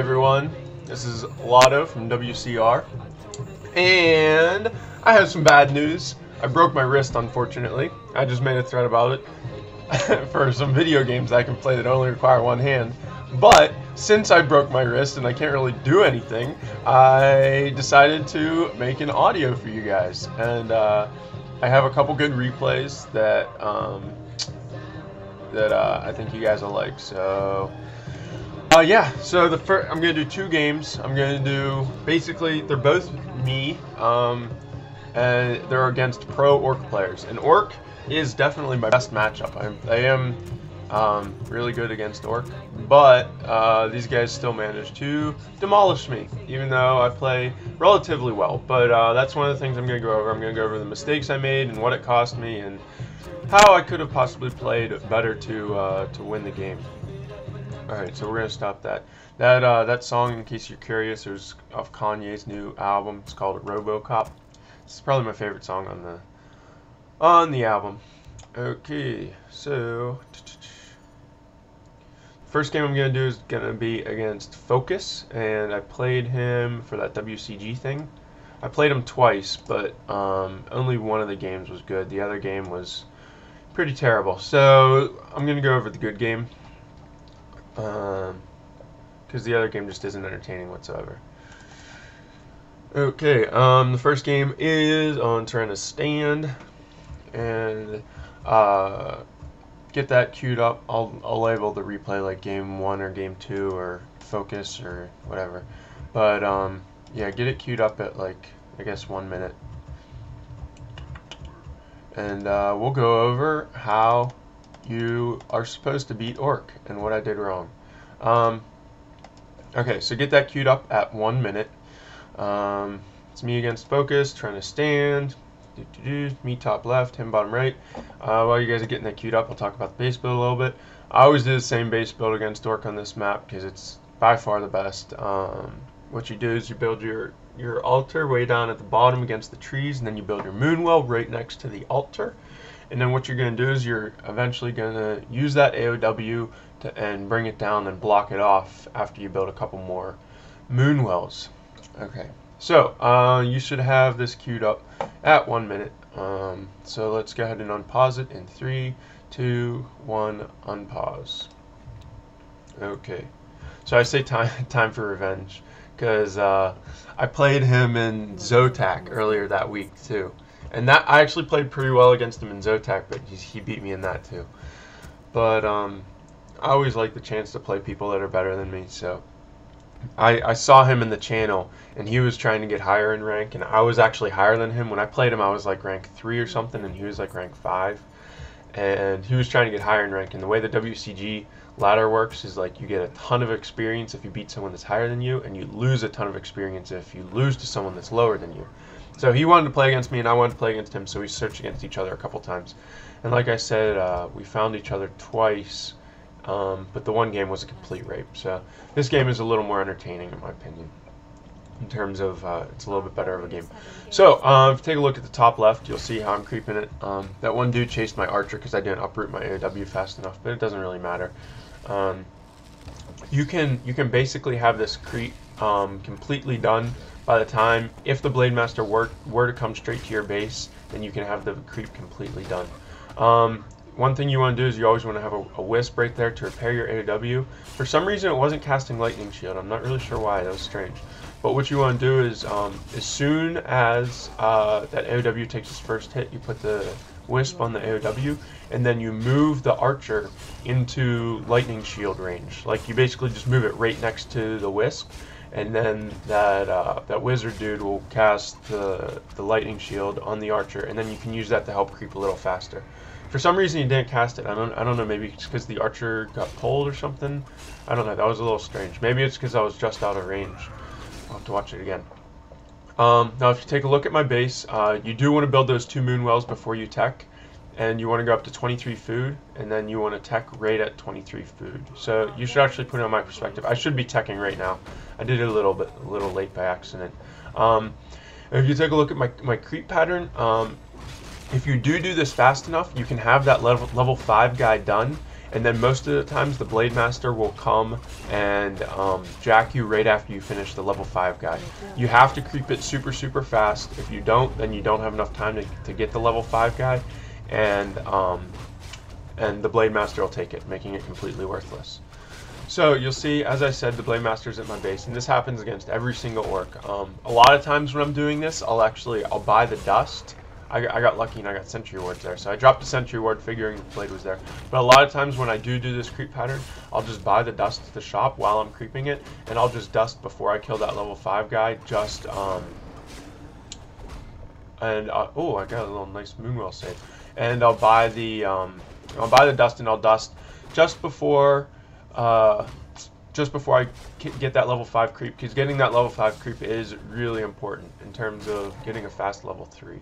everyone, this is Lado from WCR, and I have some bad news. I broke my wrist, unfortunately. I just made a thread about it for some video games I can play that only require one hand. But since I broke my wrist and I can't really do anything, I decided to make an audio for you guys. And I have a couple good replays that I think you guys will like. So yeah, so I'm gonna do two games. I'm gonna do, basically they're both me, and they're against pro orc players. And orc is definitely my best matchup. I am really good against orc, but these guys still manage to demolish me, even though I play relatively well. But that's one of the things I'm gonna go over. I'm gonna go over the mistakes I made and what it cost me, and how I could have possibly played better to win the game. Alright, so we're going to stop that. That song, in case you're curious, is off Kanye's new album. It's called RoboCop. It's probably my favorite song on the album. Okay, so first game I'm going to do is going to be against Focus, and I played him for that WCG thing. I played him twice, but only one of the games was good. The other game was pretty terrible. So I'm going to go over the good game, because the other game just isn't entertaining whatsoever. Okay, the first game is on trying to stand, and get that queued up. I'll label the replay like game 1 or game 2 or focus or whatever. But yeah, get it queued up at, like, I guess 1 minute, and we'll go over how you are supposed to beat orc and what I did wrong. Okay, so get that queued up at 1 minute. It's me against Focus, trying to stand. Me top left, him bottom right. While you guys are getting that queued up, I'll talk about the base build a little bit. I always do the same base build against orc on this map because it's by far the best. What you do is you build your altar way down at the bottom against the trees, and then you build your moonwell right next to the altar. And then what you're going to do is you're eventually going to use that AOW and bring it down and block it off after you build a couple more moonwells. Okay, so you should have this queued up at 1 minute. So let's go ahead and unpause it in 3, 2, 1, unpause. Okay, so I say time for revenge, because I played him in Zotac earlier that week too. And that I actually played pretty well against him in Zotac, but he beat me in that too. But I always like the chance to play people that are better than me. So I saw him in the channel, and he was trying to get higher in rank, and I was actually higher than him. When I played him, I was like rank 3 or something, and he was like rank 5. And he was trying to get higher in rank. And the way the WCG ladder works is, like, you get a ton of experience if you beat someone that's higher than you, and you lose a ton of experience if you lose to someone that's lower than you. So he wanted to play against me, and I wanted to play against him, so we searched against each other a couple times. And like I said, we found each other twice, but the one game was a complete rape. So this game is a little more entertaining, in my opinion, in terms of it's a little bit better of a game. So if you take a look at the top left, you'll see how I'm creeping it. That one dude chased my archer because I didn't uproot my AOW fast enough, but it doesn't really matter. You can basically have this creep completely done by the time, if the Blade Master were to come straight to your base, then you can have the creep completely done. One thing you want to do is you always want to have a wisp right there to repair your AOW. For some reason it wasn't casting lightning shield. I'm not really sure why. That was strange. But what you want to do is as soon as that AOW takes its first hit, you put the wisp on the AOW, and then you move the archer into lightning shield range. Like, you basically just move it right next to the wisp, and then that wizard dude will cast the lightning shield on the archer, and then you can use that to help creep a little faster. For some reason he didn't cast it. I don't know, maybe it's because the archer got pulled or something. I don't know, that was a little strange. Maybe it's because I was just out of range. I'll have to watch it again. Now if you take a look at my base, you do want to build those 2 moonwells before you tech, and you want to go up to 23 food, and then you want to tech right at 23 food. So you should actually put it on my perspective. I should be teching right now. I did it a little late by accident. If you take a look at my creep pattern, if you do this fast enough, you can have that level 5 guy done, and then most of the times the Blade Master will come and jack you right after you finish the level 5 guy. You have to creep it super fast. If you don't, then you don't have enough time to get the level 5 guy, and the Blade Master will take it, making it completely worthless. So you'll see, as I said, the Blade Master's at my base, and this happens against every single orc. A lot of times when I'm doing this, I'll buy the dust. I got lucky and I got sentry wards there, so I dropped a sentry ward figuring the blade was there. But a lot of times when I do this creep pattern, I'll just buy the dust at the shop while I'm creeping it, and I'll just dust before I kill that level 5 guy. Oh, I got a little nice Moonwell save. And I'll buy the dust, and I'll dust just before I get that level 5 creep, because getting that level 5 creep is really important in terms of getting a fast level 3.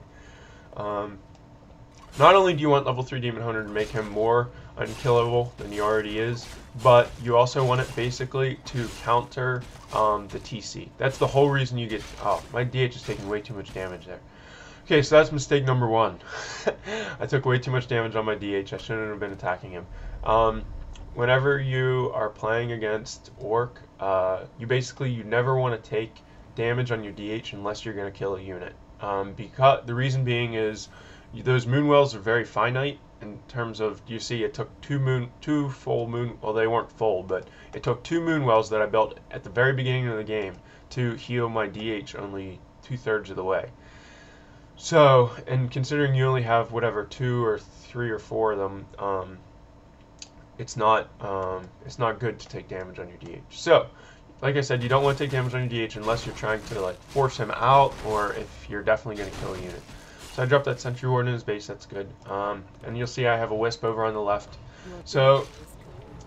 Not only do you want level 3 Demon Hunter to make him more unkillable than he already is, but you also want it basically to counter the TC. That's the whole reason you get... Oh, my DH is taking way too much damage there. Okay, so that's mistake number 1. I took way too much damage on my DH. I shouldn't have been attacking him. Whenever you are playing against Orc, you never want to take damage on your DH unless you're going to kill a unit. Because the reason being is those Moonwells are very finite in terms of, you see, it took two full moon, well, they weren't full, but it took 2 Moonwells that I built at the very beginning of the game to heal my DH only 2/3 of the way. So, and considering you only have whatever 2 or 3 or 4 of them, it's not good to take damage on your DH. So, like I said, you don't want to take damage on your DH unless you're trying to like force him out, or if you're definitely going to kill a unit. So I dropped that sentry ward in his base. That's good. And you'll see I have a wisp over on the left. So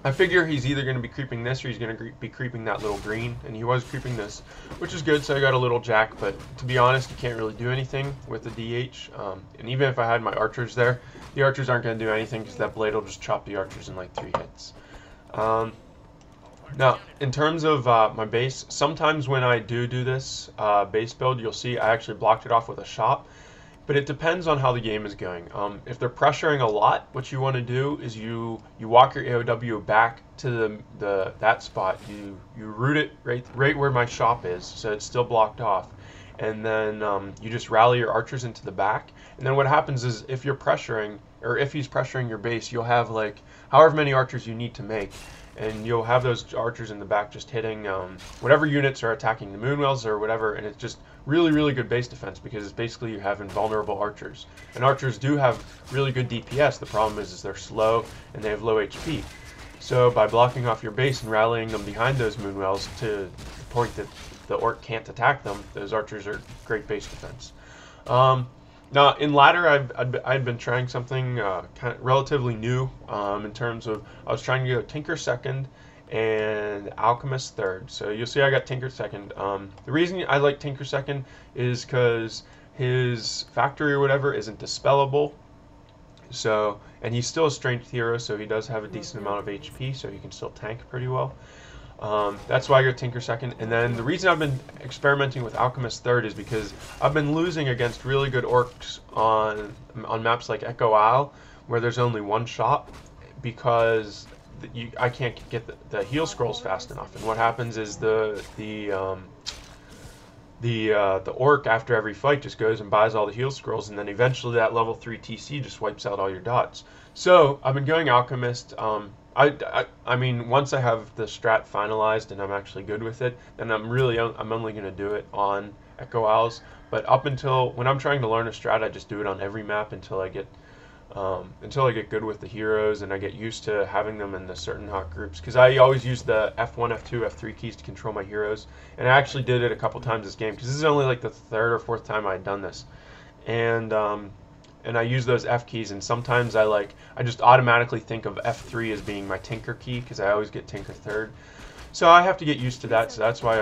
I figure he's either going to be creeping this or he's going to be creeping that little green, and he was creeping this, which is good. So I got a little jack, but to be honest, you can't really do anything with the DH. And even if I had my archers there, the archers aren't going to do anything because that blade will just chop the archers in like 3 hits. Now, in terms of my base, sometimes when I do this base build, you'll see I actually blocked it off with a shot, but it depends on how the game is going. If they're pressuring a lot, what you want to do is you walk your AOW back to that spot. You root it right where my shop is, so it's still blocked off, and then you just rally your archers into the back. And then what happens is if you're pressuring, or if he's pressuring your base, you'll have like however many archers you need to make. And you'll have those archers in the back just hitting whatever units are attacking the Moonwells or whatever, and it's just really good base defense because it's basically you have invulnerable archers. And archers do have really good DPS. The problem is they're slow and they have low HP. So by blocking off your base and rallying them behind those Moonwells to the point that the Orc can't attack them, those archers are great base defense. Now, in Ladder, I'd been trying something kind of relatively new in terms of, I was trying to go Tinker 2nd and Alchemist 3rd. So you'll see I got Tinker 2nd. The reason I like Tinker 2nd is because his factory or whatever isn't dispellable. So, and he's still a strength hero, so he does have a decent amount of HP, so he can still tank pretty well. That's why I got Tinker 2nd. And then the reason I've been experimenting with Alchemist 3rd is because I've been losing against really good orcs on maps like Echo Isle, where there's only 1 shot, because I can't get the heal scrolls fast enough. And what happens is the orc after every fight just goes and buys all the heal scrolls, and then eventually that level 3 TC just wipes out all your dots. So I've been going Alchemist. I mean, once I have the strat finalized and I'm actually good with it, then I'm only going to do it on Echo Isles. But up until when I'm trying to learn a strat, I just do it on every map until I get good with the heroes and I get used to having them in the certain hot groups. Because I always use the F1, F2, F3 keys to control my heroes, and I actually did it a couple times this game because this is only like the 3rd or 4th time I'd done this, and I use those F keys, and sometimes I just automatically think of F3 as being my Tinker key because I always get Tinker 3rd. So I have to get used to that, so that's why